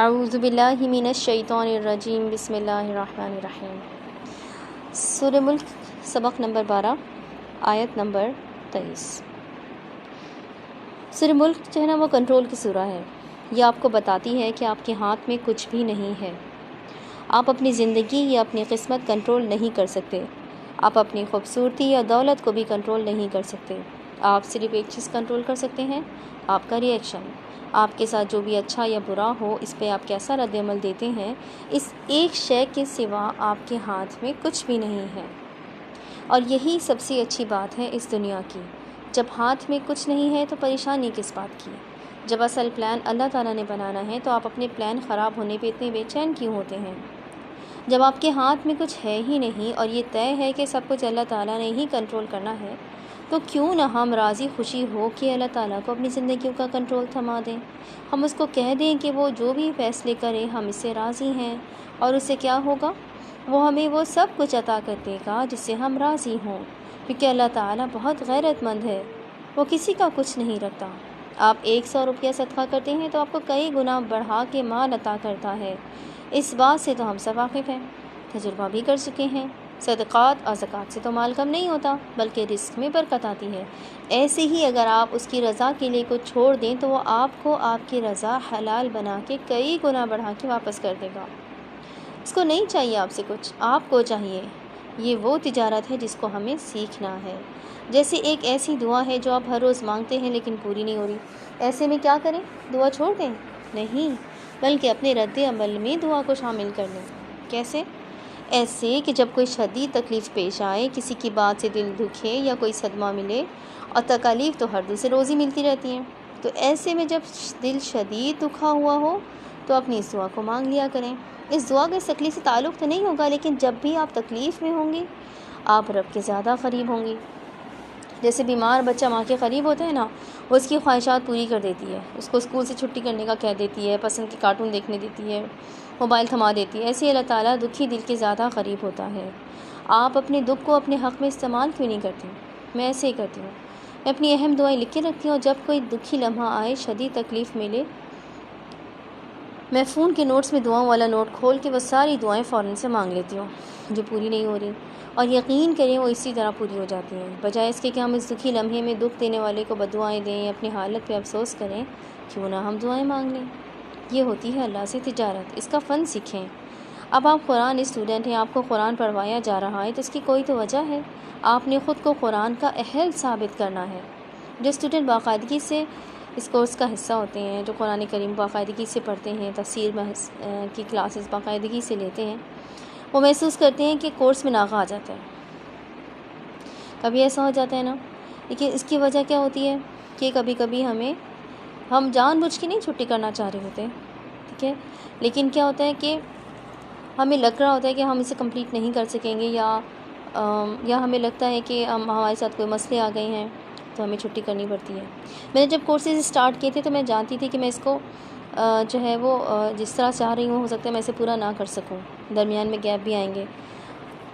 اعوذ باللہ من الشیطان الرجیم بسم اللہ الرحمن الرحیم۔ سورہ ملک سبق نمبر 12 آیت نمبر 23۔ سورہ ملک جو ہے نا وہ کنٹرول کی سورہ ہے۔ یہ آپ کو بتاتی ہے کہ آپ کے ہاتھ میں کچھ بھی نہیں ہے۔ آپ اپنی زندگی یا اپنی قسمت کنٹرول نہیں کر سکتے۔ آپ اپنی خوبصورتی یا دولت کو بھی کنٹرول نہیں کر سکتے۔ آپ صرف ایک چیز کنٹرول کر سکتے ہیں، آپ کا ری ایکشن۔ آپ کے ساتھ جو بھی اچھا یا برا ہو اس پہ آپ کیسا رد عمل دیتے ہیں، اس ایک شے کے سوا آپ کے ہاتھ میں کچھ بھی نہیں ہے۔ اور یہی سب سے اچھی بات ہے اس دنیا کی۔ جب ہاتھ میں کچھ نہیں ہے تو پریشانی کس بات کی؟ جب اصل پلان اللہ تعالیٰ نے بنانا ہے تو آپ اپنے پلان خراب ہونے پہ اتنے بے چین کیوں ہوتے ہیں؟ جب آپ کے ہاتھ میں کچھ ہے ہی نہیں اور یہ طے ہے کہ سب کچھ اللہ تعالیٰ نے ہی کنٹرول کرنا ہے، تو کیوں نہ ہم راضی خوشی ہو کہ اللہ تعالیٰ کو اپنی زندگیوں کا کنٹرول تھما دیں۔ ہم اس کو کہہ دیں کہ وہ جو بھی فیصلے کرے ہم اس سے راضی ہیں، اور اس سے کیا ہوگا؟ وہ ہمیں وہ سب کچھ عطا کر دے گا جس سے ہم راضی ہوں، کیونکہ اللہ تعالیٰ بہت غیرت مند ہے، وہ کسی کا کچھ نہیں رکھتا۔ آپ 100 روپیہ صدقہ کرتے ہیں تو آپ کو کئی گنا بڑھا کے مال عطا کرتا ہے۔ اس بات سے تو ہم سب واقف ہیں، تجربہ بھی کر چکے ہیں۔ صدقات اور زکوٰۃ سے تو مال کم نہیں ہوتا بلکہ رزق میں برکت آتی ہے۔ ایسے ہی اگر آپ اس کی رضا کے لیے کچھ چھوڑ دیں تو وہ آپ کو آپ کی رضا حلال بنا کے کئی گنا بڑھا کے واپس کر دے گا۔ اس کو نہیں چاہیے آپ سے کچھ، آپ کو چاہیے۔ یہ وہ تجارت ہے جس کو ہمیں سیکھنا ہے۔ جیسے ایک ایسی دعا ہے جو آپ ہر روز مانگتے ہیں لیکن پوری نہیں ہو رہی، ایسے میں کیا کریں؟ دعا چھوڑ دیں؟ نہیں، بلکہ اپنے رد عمل میں دعا کو شامل کر لیں۔ کیسے؟ ایسے کہ جب کوئی شدید تکلیف پیش آئے، کسی کی بات سے دل دکھے یا کوئی صدمہ ملے، اور تکالیف تو ہر دوسرے روز ہی ملتی رہتی ہیں، تو ایسے میں جب دل شدید دکھا ہوا ہو تو اپنی اس دعا کو مانگ لیا کریں۔ اس دعا کا اس تکلیف سے تعلق تو نہیں ہوگا، لیکن جب بھی آپ تکلیف میں ہوں گی آپ رب کے زیادہ قریب ہوں گی۔ جیسے بیمار بچہ ماں کے قریب ہوتا ہے نا، وہ اس کی خواہشات پوری کر دیتی ہے، اس کو اسکول سے چھٹی کرنے کا کہہ دیتی ہے، پسند کے کارٹون دیکھنے دیتی ہے، موبائل تھما دیتی ہے۔ ایسے اللہ تعالیٰ دکھی دل کے زیادہ قریب ہوتا ہے۔ آپ اپنے دکھ کو اپنے حق میں استعمال کیوں نہیں کرتے؟ میں ایسے ہی کرتی ہوں۔ میں اپنی اہم دعائیں لکھ کے رکھتی ہوں، اور جب کوئی دکھی لمحہ آئے، شدید تکلیف ملے، میں فون کے نوٹس میں دعاؤں والا نوٹ کھول کے وہ ساری دعائیں فوراً سے مانگ لیتی ہوں جو پوری نہیں ہو رہی، اور یقین کریں وہ اسی طرح پوری ہو جاتی ہیں۔ بجائے اس کے کہ ہم اس دکھی لمحے میں دکھ دینے والے کو بددعائیں دیں یا اپنی حالت پہ افسوس کریں، کیوں نہ ہم دعائیں مانگ لیں۔ یہ ہوتی ہے اللہ سے تجارت، اس کا فن سیکھیں۔ اب آپ قرآن اسٹوڈنٹ ہیں، آپ کو قرآن پڑھوایا جا رہا ہے تو اس کی کوئی تو وجہ ہے۔ آپ نے خود کو قرآن کا اہل ثابت کرنا ہے۔ جو اسٹوڈنٹ باقاعدگی سے اس کورس کا حصہ ہوتے ہیں، جو قرآن کریم باقاعدگی سے پڑھتے ہیں، تفسیر کی کلاسز باقاعدگی سے لیتے ہیں، وہ محسوس کرتے ہیں کہ کورس میں ناغہ آ جاتا ہے۔ کبھی ایسا ہو جاتا ہے نا، لیکن اس کی وجہ کیا ہوتی ہے کہ کبھی کبھی ہم جان بوجھ کے نہیں چھٹی کرنا چاہ رہے ہوتے، ٹھیک ہے، لیکن کیا ہوتا ہے کہ ہمیں لگ رہا ہوتا ہے کہ ہم اسے کمپلیٹ نہیں کر سکیں گے، یا ہمیں لگتا ہے کہ ہمارے ساتھ کوئی مسئلے آ گئے ہیں تو ہمیں چھٹی کرنی پڑتی ہے۔ میں نے جب کورسز اسٹارٹ کیے تھے تو میں جانتی تھی کہ میں اس کو جو ہے وہ جس طرح چاہ رہی ہوں، ہو سکتا ہے میں اسے پورا نہ کر سکوں، درمیان میں گیپ بھی آئیں گے،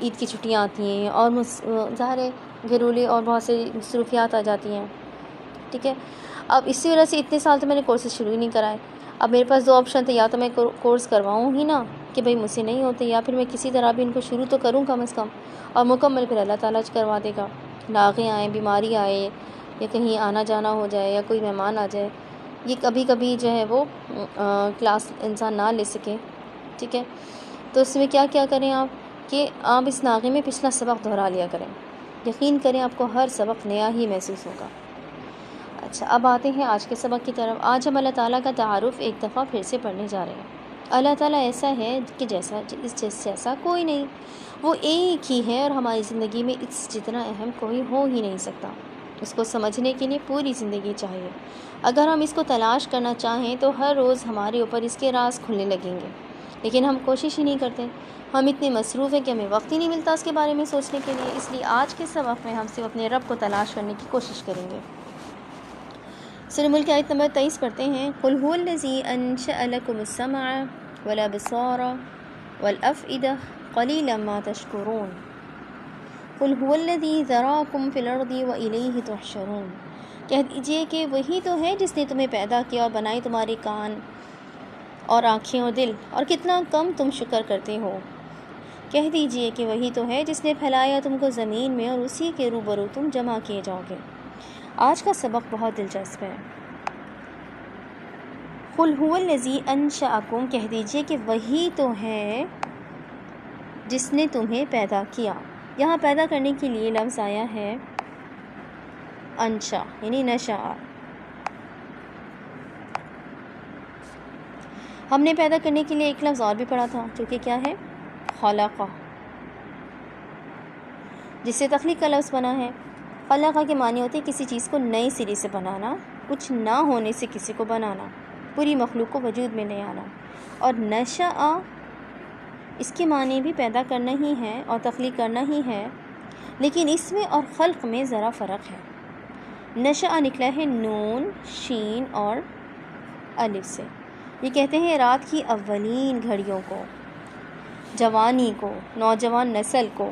عید کی چھٹیاں آتی ہیں اور ظاہر ہے گھریلو اور بہت سی مصروفیات آ جاتی ہیں، ٹھیک ہے۔ اب اسی وجہ سے اتنے سال تو میں نے کورسز شروع ہی نہیں کرائے۔ اب میرے پاس 2 آپشن تھے، یا تو میں کورس کرواؤں ہی نا کہ بھئی مجھ سے نہیں ہوتے، یا پھر میں کسی طرح بھی ان کو شروع تو کروں کم از کم، اور مکمل پھر اللہ تعالیٰ کروا دے گا۔ لاغیں آئیں، بیماری آئے، یا کہیں آنا جانا ہو جائے، یا کوئی مہمان آ جائے، یہ کبھی کبھی جو ہے وہ کلاس انسان نہ لے سکے، ٹھیک ہے۔ تو اس میں کیا کریں آپ کہ آپ اس ناغے میں پچھلا سبق دہرا لیا کریں، یقین کریں آپ کو ہر سبق نیا ہی محسوس ہوگا۔ اچھا، اب آتے ہیں آج کے سبق کی طرف۔ آج ہم اللہ تعالیٰ کا تعارف ایک دفعہ پھر سے پڑھنے جا رہے ہیں۔ اللہ تعالیٰ ایسا ہے کہ جیسا کوئی نہیں، وہ ایک ہی ہے، اور ہماری زندگی میں اس جتنا اہم کوئی ہو ہی نہیں سکتا۔ اس کو سمجھنے کے لیے پوری زندگی چاہیے۔ اگر ہم اس کو تلاش کرنا چاہیں تو ہر روز ہمارے اوپر اس کے راز کھلنے لگیں گے، لیکن ہم کوشش ہی نہیں کرتے۔ ہم اتنے مصروف ہیں کہ ہمیں وقت ہی نہیں ملتا اس کے بارے میں سوچنے کے لیے۔ اس لیے آج کے سبق میں ہم صرف اپنے رب کو تلاش کرنے کی کوشش کریں گے۔ سورہ ملک کی آیت نمبر 23 پڑھتے ہیں۔ قُلْ هُوَ الَّذِي أَنشَأَ لَكُمُ السَّمْعَ وَالْأَبْصَارَ وَالْأَفْئِدَةَ قَلِيلًا مَا تَشْكُرُونَ قُلْ هُوَ الَّذِي ذَرَأَكُمْ فِي الْأَرْضِ وَإِلَيْهِ تُحْشَرُونَ کہہ دیجئے کہ وہی تو ہے جس نے تمہیں پیدا کیا اور بنائی تمہارے کان اور آنکھیں اور دل، اور کتنا کم تم شکر کرتے ہو۔ کہہ دیجئے کہ وہی تو ہے جس نے پھیلایا تم کو زمین میں، اور اسی کے روبرو تم جمع کیے جاؤ گے۔ آج کا سبق بہت دلچسپ ہے۔ قُلْ هُوَ الَّذِي أَنشَأَكُمْ، کہہ دیجئے کہ وہی تو ہے جس نے تمہیں پیدا کیا۔ یہاں پیدا کرنے کے لیے لفظ آیا ہے انشا، یعنی نشا۔ ہم نے پیدا کرنے کے لیے ایک لفظ اور بھی پڑھا تھا جو کہ کیا ہے؟ خلقہ، جس سے تخلیق کا لفظ بنا ہے۔ خلقہ کے معنی ہوتے کسی چیز کو نئے سرے سے بنانا، کچھ نہ ہونے سے کسی کو بنانا، پوری مخلوق کو وجود میں لے آنا۔ اور نشأ، اس کے معنی بھی پیدا کرنا ہی ہے اور تخلیق کرنا ہی ہے، لیکن اس میں اور خلق میں ذرا فرق ہے۔ نشأ نکلا ہے نون، شین اور الف سے۔ یہ کہتے ہیں رات کی اولین گھڑیوں کو، جوانی کو، نوجوان نسل کو،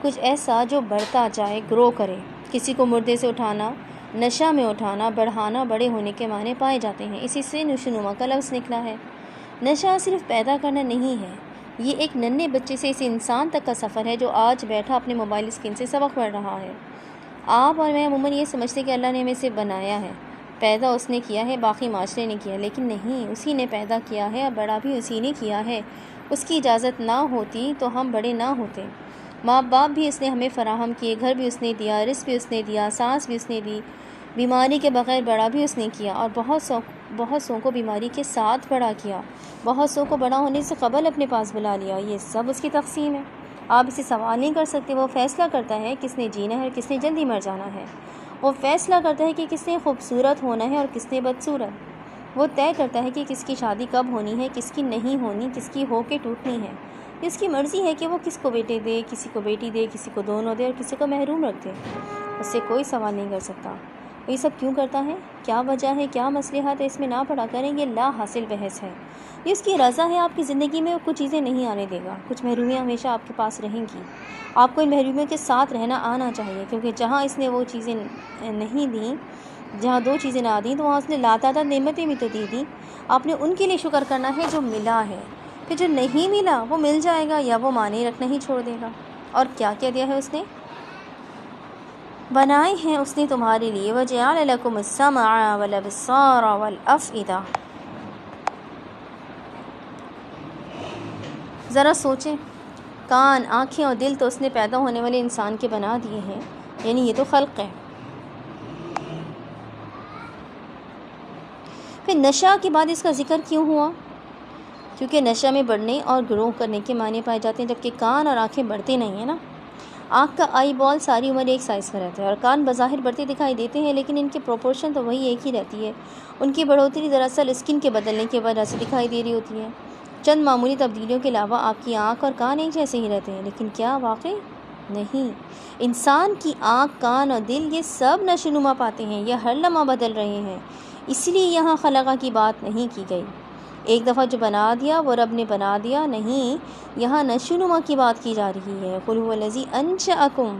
کچھ ایسا جو بڑھتا جائے، گرو کرے۔ کسی کو مردے سے اٹھانا، نشہ میں اٹھانا، بڑھانا، بڑے ہونے کے معنی پائے جاتے ہیں۔ اسی سے نشوونما کا لفظ نکلا ہے۔ نشہ صرف پیدا کرنا نہیں ہے، یہ ایک ننھے بچے سے اس انسان تک کا سفر ہے جو آج بیٹھا اپنے موبائل اسکرین سے سبق پڑھ رہا ہے۔ آپ اور میں عموماً یہ سمجھتے کہ اللہ نے ہمیں سے بنایا ہے، پیدا اس نے کیا ہے، باقی معاشرے نے کیا، لیکن نہیں، اسی نے پیدا کیا ہے اور بڑا بھی اسی نے کیا ہے۔ اس کی اجازت نہ ہوتی تو ہم بڑے نہ ہوتے۔ ماں باپ بھی اس نے ہمیں فراہم کیے، گھر بھی اس نے دیا، رزق بھی اس نے دیا، سانس بھی اس نے دی، بیماری کے بغیر بڑا بھی اس نے کیا، اور بہت سو کو بیماری کے ساتھ بڑا کیا، بہت سو کو بڑا ہونے سے قبل اپنے پاس بلا لیا۔ یہ سب اس کی تقسیم ہے۔ آپ اسے سوال نہیں کر سکتے۔ وہ فیصلہ کرتا ہے کس نے جینا ہے اور کس نے جلدی مر جانا ہے۔ وہ فیصلہ کرتا ہے کہ کس نے خوبصورت ہونا ہے اور کس نے بدصورت۔ وہ طے کرتا ہے کہ کس کی شادی کب ہونی ہے، کس کی نہیں ہونی، کس کی ہو کے ٹوٹنی ہے۔ اس کی مرضی ہے کہ وہ کس کو بیٹے دے، کسی کو بیٹی دے، کسی کو دونوں دے اور کسی کو محروم رکھ دے۔ اس سے کوئی سوال نہیں کر سکتا۔ یہ سب کیوں کرتا ہے؟ کیا وجہ ہے، کیا مصلحت ہے، اس میں نہ پڑا کریں، یہ لا حاصل بحث ہے۔ یہ اس کی رضا ہے۔ آپ کی زندگی میں کچھ چیزیں نہیں آنے دے گا، کچھ محرومیاں ہمیشہ آپ کے پاس رہیں گی۔ آپ کو ان محرومیوں کے ساتھ رہنا آنا چاہیے، کیونکہ جہاں اس نے وہ چیزیں نہیں دیں، جہاں دو چیزیں نہ دیں تو وہاں اس نے لاتعداد نعمتیں بھی تو دی۔ آپ نے ان کے لیے شکر کرنا ہے جو ملا ہے، پھر جو نہیں ملا وہ مل جائے گا یا وہ معنی رکھنا ہی چھوڑ دے گا۔ اور کیا کیا دیا ہے اس نے؟ بنائے ہیں اس نے تمہارے لیے وَجَعَلَ لَكُمُ السَّمْعَ وَالْأَبْصَارَ وَالْأَفْئِدَةَ۔ ذرا سوچیں، کان، آنکھیں اور دل تو اس نے پیدا ہونے والے انسان کے بنا دیے ہیں، یعنی یہ تو خلق ہے۔ پھر نشہ کے بعد اس کا ذکر کیوں ہوا؟ کیونکہ نشہ میں بڑھنے اور گروہ کرنے کے معنی پائے جاتے ہیں، جبکہ کان اور آنکھیں بڑھتے نہیں ہیں نا۔ آنکھ کا آئی بال ساری عمر ایک سائز کا رہتا ہے، اور کان بظاہر بڑھتے دکھائی دیتے ہیں، لیکن ان کی پروپورشن تو وہی ایک ہی رہتی ہے۔ ان کی بڑھوتری دراصل اسکن کے بدلنے کی وجہ سے دکھائی دے رہی ہوتی ہے۔ چند معمولی تبدیلیوں کے علاوہ آپ کی آنکھ اور کان ایک جیسے ہی رہتے ہیں، لیکن کیا واقعی؟ نہیں۔ انسان کی آنکھ، کان اور دل یہ سب نشوونما پاتے ہیں، یہ ہر لمحہ بدل رہے ہیں۔ اس لیے یہاں خلقہ کی بات نہیں کی گئی۔ ایک دفعہ جو بنا دیا وہ رب نے بنا دیا نہیں، یہاں نشوونما کی بات کی جا رہی ہے۔ قُلْ هُوَ الَّذِي أَنشَأَكُمْ،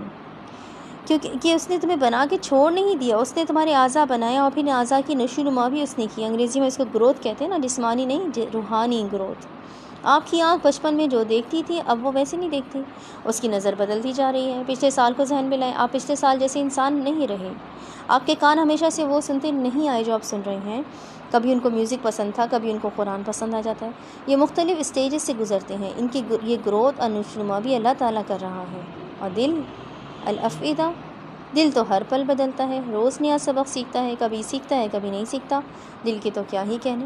کیونکہ اس نے تمہیں بنا کے چھوڑ نہیں دیا، اس نے تمہارے اعضاء بنایا اور پھر اعضاء کی نشوونما بھی اس نے کی۔ انگریزی میں اس کو گروتھ کہتے ہیں نا، جسمانی نہیں، روحانی گروتھ۔ آپ کی آنکھ بچپن میں جو دیکھتی تھی اب وہ ویسے نہیں دیکھتی، اس کی نظر بدلتی جا رہی ہے۔ پچھلے سال کو ذہن میں لائیں، آپ پچھلے سال جیسے انسان نہیں رہے۔ آپ کے کان ہمیشہ سے وہ سنتے نہیں آئے جو آپ سن رہے ہیں۔ کبھی ان کو میوزک پسند تھا، کبھی ان کو قرآن پسند آ جاتا ہے۔ یہ مختلف اسٹیجز سے گزرتے ہیں، ان کی یہ گروتھ اور نشوونما بھی اللہ تعالیٰ کر رہا ہے۔ اور دل، الافئدہ، دل تو ہر پل بدلتا ہے، روز نیا سبق سیکھتا ہے، کبھی سیکھتا ہے کبھی نہیں سیکھتا۔ دل کے تو کیا ہی کہنے،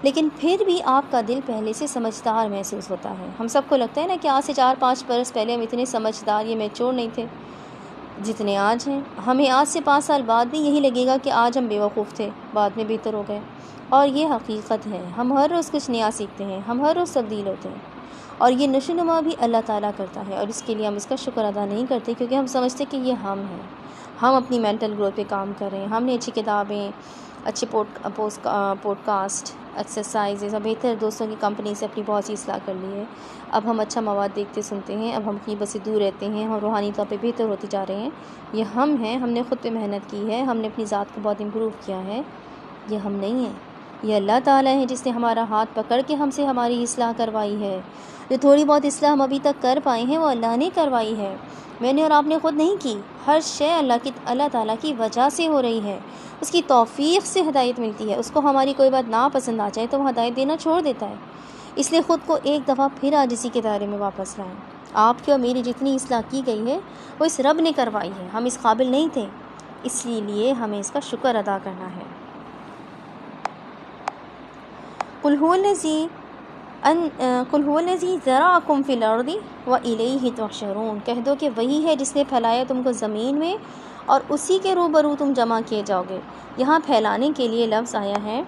لیکن پھر بھی آپ کا دل پہلے سے سمجھدار محسوس ہوتا ہے۔ ہم سب کو لگتا ہے نا کہ آج سے 4-5 برس پہلے ہم اتنے سمجھدار، یہ میچور نہیں تھے جتنے آج ہیں۔ ہمیں آج سے 5 سال بعد بھی یہی لگے گا کہ آج ہم بیوقوف تھے، بعد میں بہتر ہو گئے۔ اور یہ حقیقت ہے، ہم ہر روز کچھ نیا سیکھتے ہیں، ہم ہر روز تبدیل ہوتے ہیں، اور یہ نشوونما بھی اللہ تعالیٰ کرتا ہے، اور اس کے لیے ہم اس کا شکر ادا نہیں کرتے، کیونکہ ہم سمجھتے کہ یہ ہم ہیں، ہم اپنی مینٹل گروتھ پہ کام کر رہے ہیں، ہم نے اچھی کتابیں، اچھے پوڈ کاسٹ، ایکسرسائزز اور بہتر دوستوں کی کمپنی سے اپنی بہت سی اصلاح کر لی ہے۔ اب ہم اچھا مواد دیکھتے سنتے ہیں، اب ہم غیبت سے دور رہتے ہیں، ہم روحانی طور پہ بہتر ہوتے جا رہے ہیں۔ یہ ہم ہیں، ہم نے خود پہ محنت کی ہے، ہم نے اپنی ذات کو بہت امپروو کیا ہے۔ یہ ہم نہیں ہیں۔ یہ اللہ تعالیٰ ہے جس نے ہمارا ہاتھ پکڑ کے ہم سے ہماری اصلاح کروائی ہے. جو تھوڑی بہت اصلاح ہم ابھی تک کر پائے ہیں وہ اللہ نے کروائی ہے، میں نے اور آپ نے خود نہیں کی. ہر شے اللہ تعالیٰ کی وجہ سے ہو رہی ہے، اس کی توفیق سے ہدایت ملتی ہے. اس کو ہماری کوئی بات ناپسند آ جائے تو وہ ہدایت دینا چھوڑ دیتا ہے. اس لیے خود کو ایک دفعہ پھر عاجزی کے دائرے میں واپس لائیں. آپ کی اور میری جتنی اصلاح کی گئی ہے وہ اس رب نے کروائی ہے، ہم اس قابل نہیں تھے، اس لیے ہمیں اس کا شکر ادا کرنا ہے. قُلْ هُوَ الَّذِي ذَرَأَكُمْ فِي الْأَرْضِ وَإِلَيْهِ تُحْشَرُونَ، کہہ دو کہ وہی ہے جس نے پھیلایا تم کو زمین میں اور اسی کے روبرو تم جمع کیے جاؤ گے. یہاں پھیلانے کے لیے لفظ آیا ہے